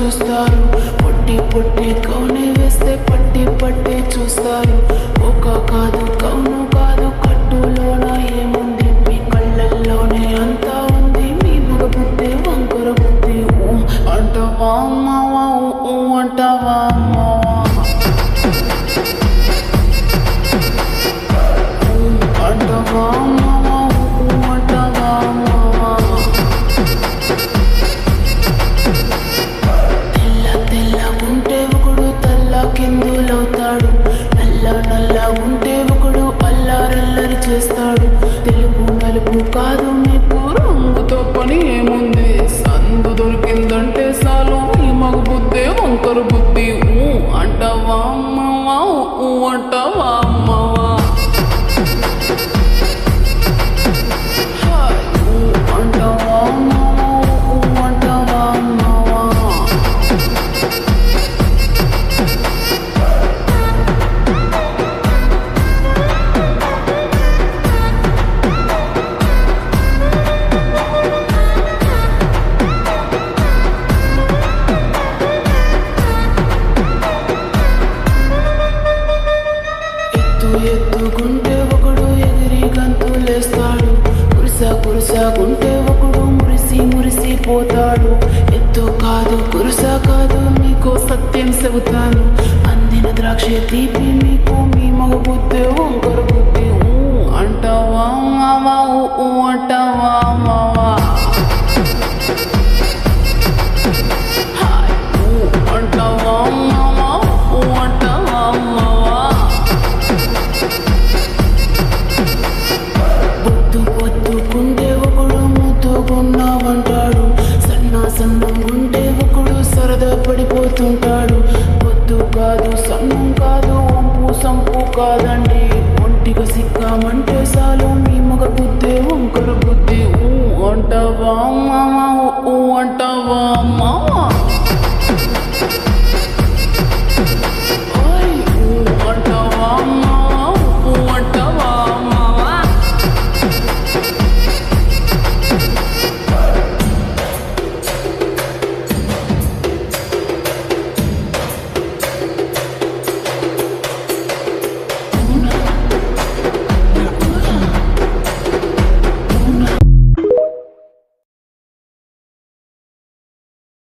చూస్తారు. పొట్టి పొట్టి కౌని వేస్తే పట్టి పట్టి చూస్తారు. ఒక కాదు కౌను కాదు కట్టులోన ఏముంది, మీ కళ్ళల్లోనే అంతా ఉంది. మీ మగ బుద్ధి వంకర బుద్ధి. అంటావా అమ్మావా, అంటావా అమ్మావా, అంటావా అమ్మావా, అంటావా అమ్మావా. తెల్ల తెల్లగుంటే ఒకడు తల్ల కిందులవుతాడు. నల్ల నల్లగుంటే ఒకడు అల్లారల్లరి చేస్తాడు. తెలుగు నలుపు కాదు మీకు రంగుతో పని ఏముంది. సందు దొరికిందంటే చాలు ఈ మగ బుద్ధి వంకర బుద్ధి. అంటావా అమ్మావా, అంటావా అమ్మావా. అంటావా అమ్మావా, అంటావా అమ్మావా. ఎత్తుకుంటే ఒకడు ఎగిరి గంతులేస్తాడు. కురుసగుంటే ఒకడు మురిసి మురిసిపోతాడు. ఎత్తు కాదు కురుస కాదు మీకు సత్యం చెబుతాను. అందిన ద్రాక్ష తీపి మీకు మీ మగ బుద్ధి వంకర బుద్ధి. అంటావా మావా, అంటావా మావా. అంటావా మావా, అంటావా మావా. పొద్దుకుంటే ఒకడు ముద్దుకున్నావంటాడు. సన్నంగుంటే ఒకడు సరదా పడిపోతుంటాడు. పొద్దు కాదు సన్నం కాదు వంపు సంపు కాదంటాడు.